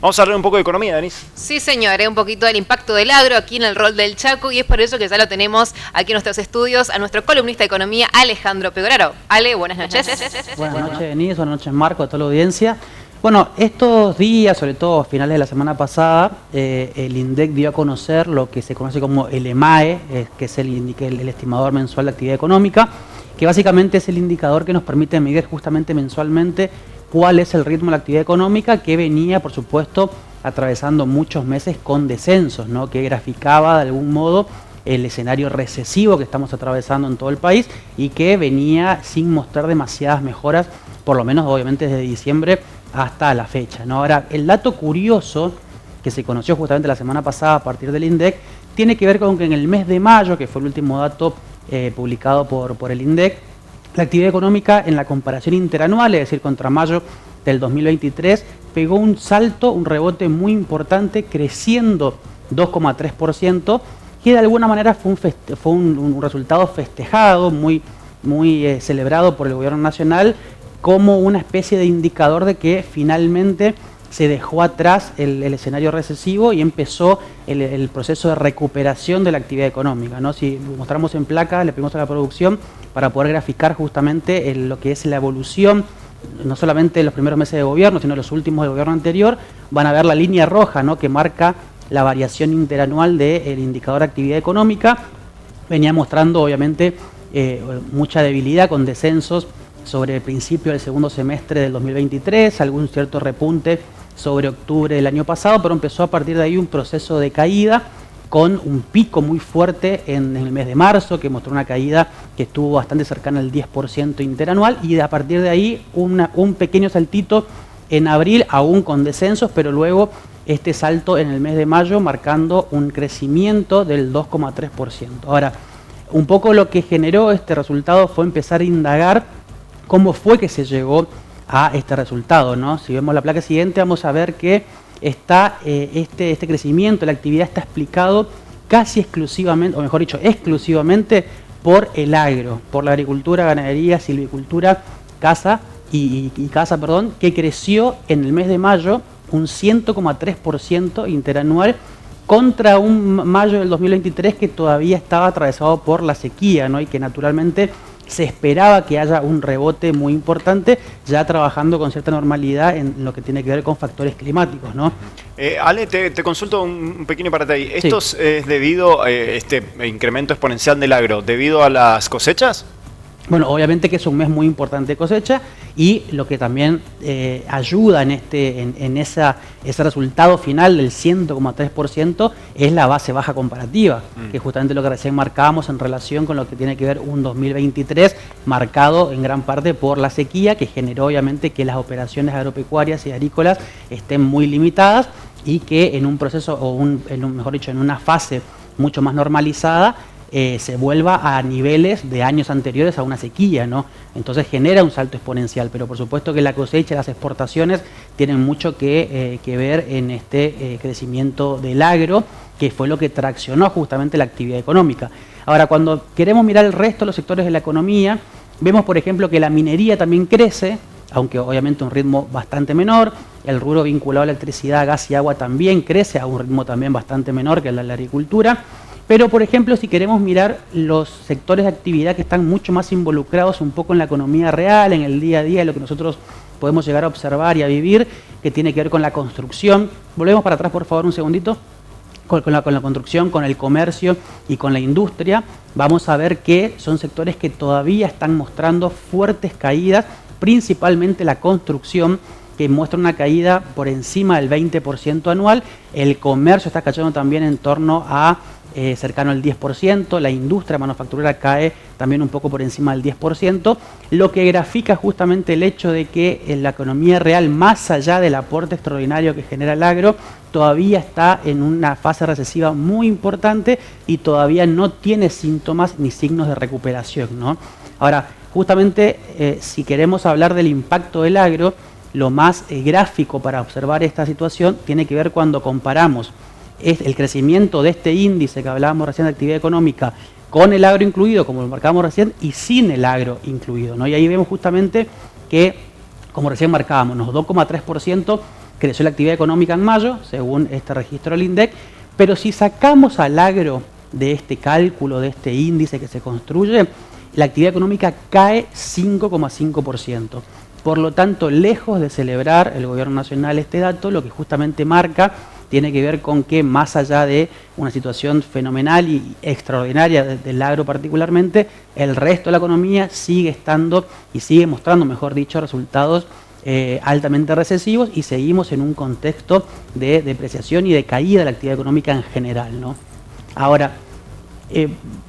Vamos a hablar un poco de economía, Denise. Sí, señor, un poquito del impacto del agro aquí en el rol del Chaco, y es por eso que ya lo tenemos aquí en nuestros estudios a nuestro columnista de economía, Alejandro Pegoraro. Ale, buenas noches. Buenas noches, Denise, buenas noches, Marco, a toda la audiencia. Bueno, estos días, sobre todo a finales de la semana pasada, el INDEC dio a conocer lo que se conoce como el EMAE, que es el estimador mensual de actividad económica, que básicamente es el indicador que nos permite medir justamente mensualmente cuál es el ritmo de la actividad económica, que venía, por supuesto, atravesando muchos meses con descensos, ¿no? Que graficaba de algún modo el escenario recesivo que estamos atravesando en todo el país y que venía sin mostrar demasiadas mejoras, por lo menos obviamente desde diciembre hasta la fecha, ¿no? Ahora, el dato curioso que se conoció justamente la semana pasada a partir del INDEC tiene que ver con que en el mes de mayo, que fue el último dato publicado por el INDEC, la actividad económica en la comparación interanual, es decir, contra mayo del 2023, pegó un salto, un rebote muy importante, creciendo 2,3%, que de alguna manera fue un resultado festejado, muy celebrado por el gobierno nacional, como una especie de indicador de que finalmente se dejó atrás el escenario recesivo y empezó el proceso de recuperación de la actividad económica, ¿no? Si mostramos en placa, le pedimos a la producción para poder graficar justamente lo que es la evolución, no solamente en los primeros meses de gobierno, sino los últimos del gobierno anterior. Van a ver la línea roja, ¿no?, que marca la variación interanual del indicador de actividad económica. Venía mostrando obviamente mucha debilidad, con descensos sobre el principio del segundo semestre del 2023, algún cierto repunte sobre octubre del año pasado, pero empezó a partir de ahí un proceso de caída, con un pico muy fuerte en el mes de marzo, que mostró una caída que estuvo bastante cercana al 10% interanual, y a partir de ahí un pequeño saltito en abril, aún con descensos, pero luego este salto en el mes de mayo marcando un crecimiento del 2,3%. Ahora, un poco lo que generó este resultado fue empezar a indagar cómo fue que se llegó a este resultado, ¿no? Si vemos la placa siguiente, vamos a ver que este crecimiento de la actividad está explicado casi exclusivamente, o mejor dicho, exclusivamente por el agro, por la agricultura, ganadería, silvicultura, caza que creció en el mes de mayo un 100,3% interanual, contra un mayo del 2023 que todavía estaba atravesado por la sequía, ¿no? Y que naturalmente se esperaba que haya un rebote muy importante, ya trabajando con cierta normalidad en lo que tiene que ver con factores climáticos, ¿no? Ale, te consulto un pequeño para ti. Sí. ¿Esto es debido a este incremento exponencial del agro, debido a las cosechas? Bueno, obviamente que es un mes muy importante de cosecha, y lo que también ayuda en ese resultado final del 100,3% es la base baja comparativa, que es justamente lo que recién marcábamos en relación con lo que tiene que ver un 2023 marcado en gran parte por la sequía, que generó obviamente que las operaciones agropecuarias y agrícolas estén muy limitadas, y que en un proceso, mejor dicho, en una fase mucho más normalizada, se vuelva a niveles de años anteriores a una sequía, ¿no? Entonces genera un salto exponencial, pero por supuesto que la cosecha y las exportaciones tienen mucho que ver en este crecimiento del agro, que fue lo que traccionó justamente la actividad económica. Ahora, cuando queremos mirar el resto de los sectores de la economía, vemos por ejemplo que la minería también crece, aunque obviamente a un ritmo bastante menor. El rubro vinculado a electricidad, gas y agua también crece a un ritmo también bastante menor que el de la agricultura. Pero, por ejemplo, si queremos mirar los sectores de actividad que están mucho más involucrados un poco en la economía real, en el día a día, en lo que nosotros podemos llegar a observar y a vivir, que tiene que ver con la construcción. Volvemos para atrás, por favor, un segundito. Con la construcción, con el comercio y con la industria, vamos a ver que son sectores que todavía están mostrando fuertes caídas, principalmente la construcción, que muestra una caída por encima del 20% anual. El comercio está cayendo también en torno a cercano al 10%, la industria manufacturera cae también un poco por encima del 10%, lo que grafica justamente el hecho de que en la economía real, más allá del aporte extraordinario que genera el agro, todavía está en una fase recesiva muy importante y todavía no tiene síntomas ni signos de recuperación, ¿no? Ahora, justamente si queremos hablar del impacto del agro, lo más gráfico para observar esta situación tiene que ver cuando comparamos el crecimiento de este índice que hablábamos recién de actividad económica con el agro incluido, como lo marcábamos recién, y sin el agro incluido, ¿no? Y ahí vemos justamente que, como recién marcábamos, los 2,3% creció la actividad económica en mayo, según este registro del INDEC, pero si sacamos al agro de este cálculo, de este índice que se construye, la actividad económica cae 5,5%. Por lo tanto, lejos de celebrar el gobierno nacional este dato, lo que justamente marca tiene que ver con que más allá de una situación fenomenal y extraordinaria del agro particularmente, el resto de la economía sigue estando y sigue mostrando, mejor dicho, resultados altamente recesivos, y seguimos en un contexto de depreciación y de caída de la actividad económica en general, ¿no? Ahora,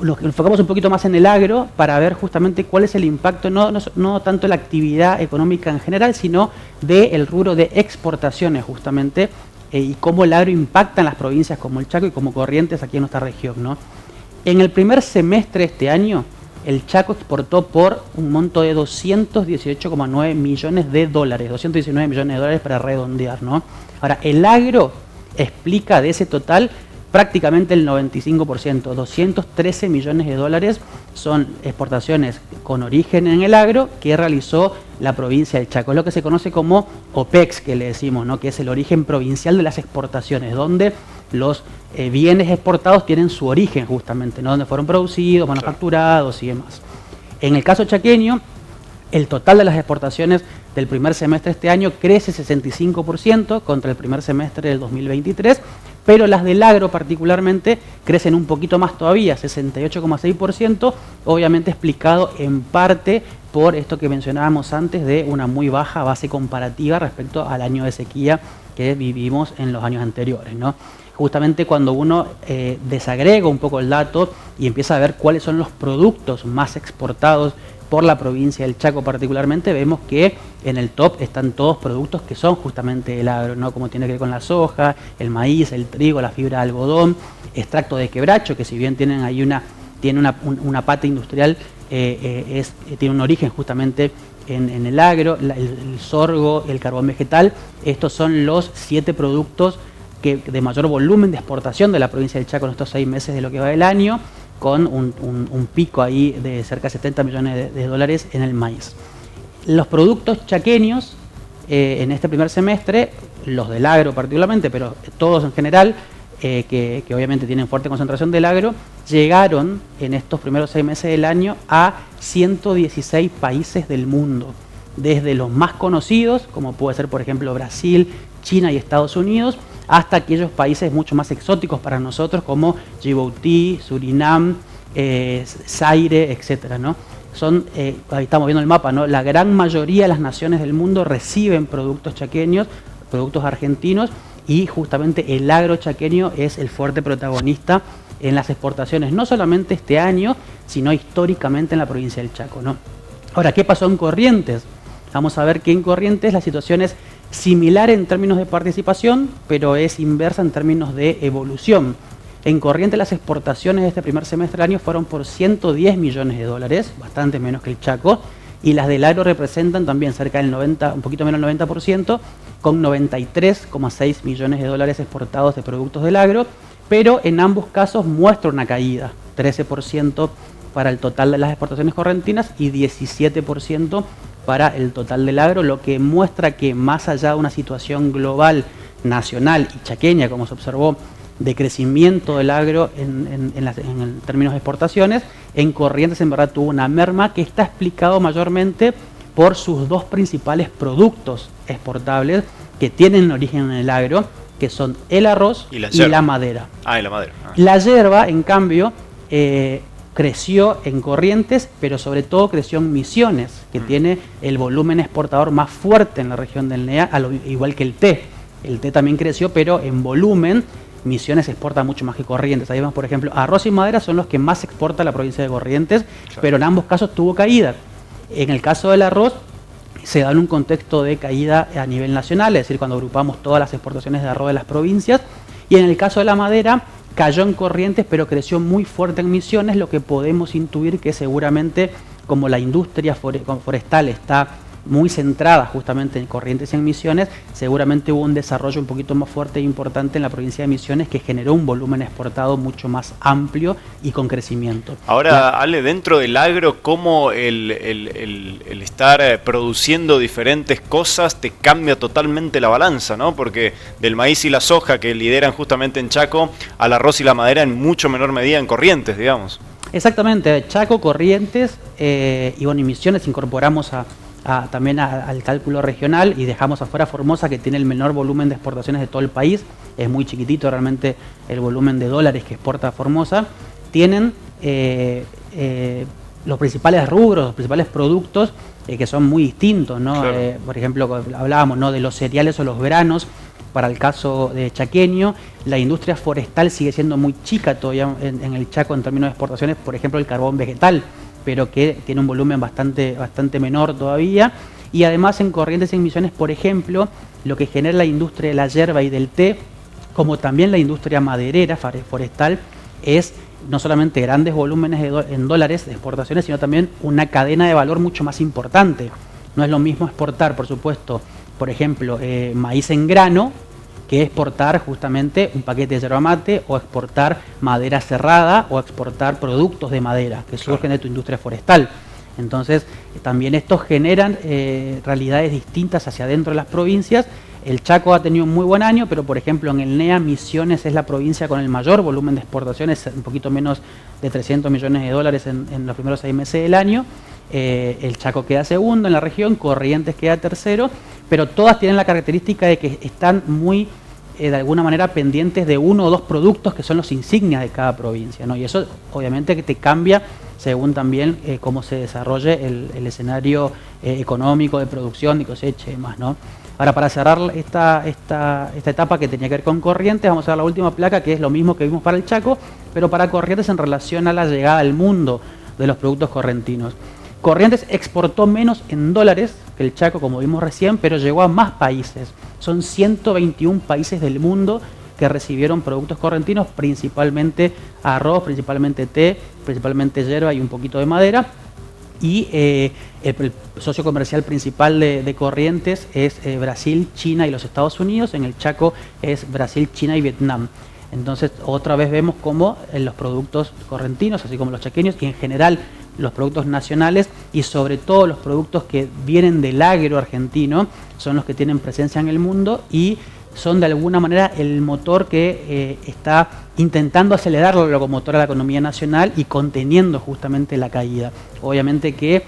nos enfocamos un poquito más en el agro para ver justamente cuál es el impacto, no tanto de la actividad económica en general, sino del rubro de exportaciones justamente, y cómo el agro impacta en las provincias como el Chaco y como Corrientes aquí en nuestra región, ¿no? En el primer semestre de este año, el Chaco exportó por un monto de 218,9 millones de dólares, 219 millones de dólares para redondear, ¿no? Ahora, el agro explica de ese total prácticamente el 95%, 213 millones de dólares son exportaciones con origen en el agro que realizó la provincia del Chaco. Es lo que se conoce como OPEX, que le decimos, ¿no? Que es el origen provincial de las exportaciones, donde los bienes exportados tienen su origen justamente, ¿no? Donde fueron producidos, manufacturados y demás. En el caso chaqueño, el total de las exportaciones del primer semestre de este año crece 65% contra el primer semestre del 2023, pero las del agro particularmente crecen un poquito más todavía, 68,6%, obviamente explicado en parte por esto que mencionábamos antes de una muy baja base comparativa respecto al año de sequía que vivimos en los años anteriores, ¿no? Justamente cuando uno desagrega un poco el dato y empieza a ver cuáles son los productos más exportados por la provincia del Chaco particularmente, vemos que en el top están todos productos que son justamente el agro, ¿no? Como tiene que ver con la soja, el maíz, el trigo, la fibra de algodón, extracto de quebracho, que si bien tienen ahí tiene una pata industrial, tiene un origen justamente en el agro, el sorgo, el carbón vegetal. Estos son los 7 productos de mayor volumen de exportación de la provincia del Chaco en estos 6 meses de lo que va del año, con un pico ahí de cerca de 70 millones de dólares en el maíz. Los productos chaqueños en este primer semestre, los del agro particularmente, pero todos en general, que obviamente tienen fuerte concentración del agro, llegaron en estos primeros 6 meses del año a 116 países del mundo, desde los más conocidos, como puede ser por ejemplo Brasil, China y Estados Unidos, hasta aquellos países mucho más exóticos para nosotros como Djibouti, Surinam, Zaire, etcétera, ¿no? Ahí estamos viendo el mapa, ¿no? La gran mayoría de las naciones del mundo reciben productos chaqueños, productos argentinos, y justamente el agro chaqueño es el fuerte protagonista en las exportaciones, no solamente este año, sino históricamente en la provincia del Chaco, ¿no? Ahora, ¿qué pasó en Corrientes? Vamos a ver que en Corrientes la situación es similar en términos de participación, pero es inversa en términos de evolución. En Corrientes las exportaciones de este primer semestre del año fueron por 110 millones de dólares, bastante menos que el Chaco, y las del agro representan también cerca del 90, un poquito menos del 90%, con 93,6 millones de dólares exportados de productos del agro, pero en ambos casos muestra una caída, 13% para el total de las exportaciones correntinas y 17% para el total del agro, lo que muestra que más allá de una situación global, nacional y chaqueña, como se observó, de crecimiento del agro en términos de exportaciones, en Corrientes en verdad tuvo una merma que está explicado mayormente por sus 2 principales productos exportables que tienen origen en el agro, que son el arroz y la madera. Ah, y la madera. La yerba, en cambio, creció en Corrientes, pero sobre todo creció en Misiones, que tiene el volumen exportador más fuerte en la región del NEA, igual que el té. El té también creció, pero en volumen Misiones exporta mucho más que Corrientes. Ahí vemos, por ejemplo, arroz y madera son los que más exporta la provincia de Corrientes, claro, pero en ambos casos tuvo caída. En el caso del arroz se da en un contexto de caída a nivel nacional, es decir, cuando agrupamos todas las exportaciones de arroz de las provincias, y en el caso de la madera cayó en Corrientes, pero creció muy fuerte en Misiones, lo que podemos intuir que seguramente, como la industria forestal está muy centrada justamente en Corrientes y en Misiones, seguramente hubo un desarrollo un poquito más fuerte e importante en la provincia de Misiones que generó un volumen exportado mucho más amplio y con crecimiento. Ahora, Ale, dentro del agro, ¿cómo el estar produciendo diferentes cosas te cambia totalmente la balanza, ¿no? Porque del maíz y la soja que lideran justamente en Chaco, al arroz y la madera en mucho menor medida en Corrientes, digamos. Exactamente, Chaco, Corrientes y bueno, y Misiones incorporamos también al cálculo regional y dejamos afuera Formosa, que tiene el menor volumen de exportaciones de todo el país, es muy chiquitito realmente el volumen de dólares que exporta Formosa. Tienen los principales rubros, los principales productos que son muy distintos, ¿no? Claro. Por ejemplo, hablábamos, ¿no?, de los cereales o los granos. Para el caso de chaqueño, la industria forestal sigue siendo muy chica todavía en el Chaco en términos de exportaciones, por ejemplo el carbón vegetal, pero que tiene un volumen bastante menor todavía. Y además en Corrientes y en Misiones, por ejemplo, lo que genera la industria de la yerba y del té, como también la industria maderera forestal, es no solamente grandes volúmenes en dólares de exportaciones, sino también una cadena de valor mucho más importante. No es lo mismo exportar, por supuesto, por ejemplo, maíz en grano, que exportar justamente un paquete de yerba mate, o exportar madera cerrada, o exportar productos de madera que surgen de tu industria forestal. Entonces, también estos generan realidades distintas hacia adentro de las provincias. El Chaco ha tenido un muy buen año, pero por ejemplo en el NEA Misiones es la provincia con el mayor volumen de exportaciones, un poquito menos de 300 millones de dólares en los primeros 6 meses del año. El Chaco queda segundo en la región, Corrientes queda tercero, pero todas tienen la característica de que están muy, de alguna manera, pendientes de uno o dos productos que son los insignias de cada provincia, ¿no? Y eso obviamente que te cambia según también cómo se desarrolle el escenario económico de producción, de cosecha y demás, ¿no? Ahora, para cerrar esta etapa que tenía que ver con Corrientes, vamos a ver la última placa, que es lo mismo que vimos para el Chaco, pero para Corrientes en relación a la llegada al mundo de los productos correntinos. Corrientes exportó menos en dólares que el Chaco, como vimos recién, pero llegó a más países. Son 121 países del mundo que recibieron productos correntinos, principalmente arroz, principalmente té, principalmente yerba y un poquito de madera. Y el socio comercial principal de Corrientes es Brasil, China y los Estados Unidos. En el Chaco es Brasil, China y Vietnam. Entonces, otra vez vemos cómo los productos correntinos, así como los chaqueños, y en general los productos nacionales, y sobre todo los productos que vienen del agro argentino, son los que tienen presencia en el mundo y son de alguna manera el motor que está intentando acelerar la locomotora de la economía nacional y conteniendo justamente la caída. Obviamente que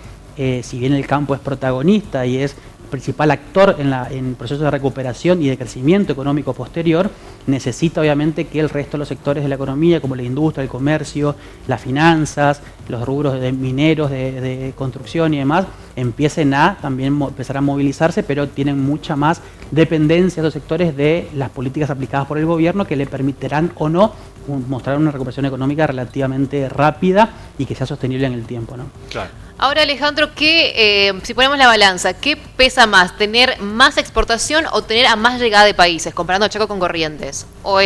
si bien el campo es protagonista y es principal actor en procesos de recuperación y de crecimiento económico posterior, necesita obviamente que el resto de los sectores de la economía, como la industria, el comercio, las finanzas, los rubros de mineros, de construcción y demás, empiecen a también empezar a movilizarse, pero tienen mucha más dependencia los sectores de las políticas aplicadas por el gobierno que le permitirán o no mostrar una recuperación económica relativamente rápida y que sea sostenible en el tiempo, ¿no? Claro. Ahora, Alejandro, si ponemos la balanza, ¿qué pesa más? ¿Tener más exportación o tener a más llegada de países, comparando Chaco con Corrientes? ¿O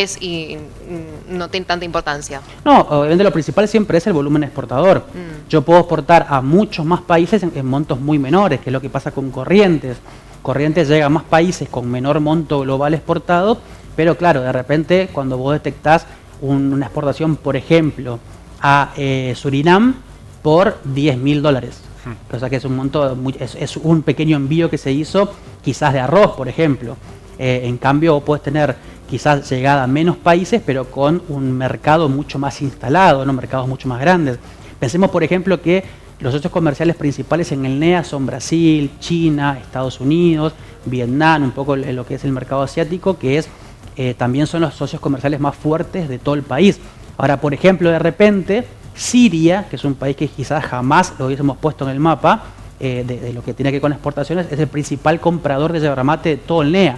no tiene tanta importancia? No, obviamente lo principal siempre es el volumen exportador. Yo puedo exportar a muchos más países en montos muy menores, que es lo que pasa con Corrientes. Corrientes llega a más países con menor monto global exportado, pero claro, de repente cuando vos detectás una exportación, por ejemplo, a Surinam, por $10.000, o sea que es un monto, es un pequeño envío que se hizo quizás de arroz, por ejemplo. En cambio, vos podés tener quizás llegada a menos países, pero con un mercado mucho más instalado, ¿no? Mercados mucho más grandes. Pensemos, por ejemplo, que los socios comerciales principales en el NEA son Brasil, China, Estados Unidos, Vietnam, un poco lo que es el mercado asiático, que también son los socios comerciales más fuertes de todo el país. Ahora, por ejemplo, de repente, Siria, que es un país que quizás jamás lo hubiésemos puesto en el mapa, de lo que tiene que ver con exportaciones, es el principal comprador de yerba mate de todo el NEA.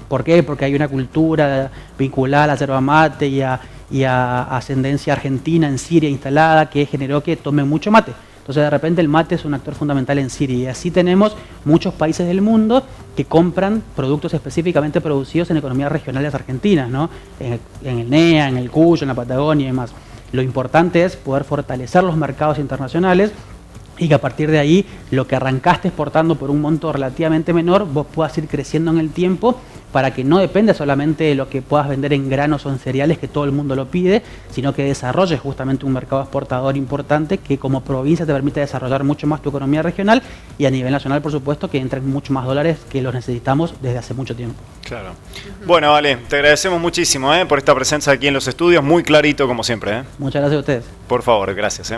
¿Por qué? Porque hay una cultura vinculada a la yerba mate y a ascendencia argentina en Siria instalada que generó que tomen mucho mate. Entonces, de repente, el mate es un actor fundamental en Siria. Y así tenemos muchos países del mundo que compran productos específicamente producidos en economías regionales argentinas, ¿no? En el NEA, en el Cuyo, en la Patagonia y demás. Lo importante es poder fortalecer los mercados internacionales, y que a partir de ahí lo que arrancaste exportando por un monto relativamente menor, vos puedas ir creciendo en el tiempo para que no dependa solamente de lo que puedas vender en granos o en cereales, que todo el mundo lo pide, sino que desarrolles justamente un mercado exportador importante que como provincia te permite desarrollar mucho más tu economía regional y a nivel nacional, por supuesto, que entren mucho más dólares que los necesitamos desde hace mucho tiempo. Claro. Bueno, vale, te agradecemos muchísimo por esta presencia aquí en los estudios, muy clarito como siempre. Muchas gracias a ustedes. Por favor, gracias.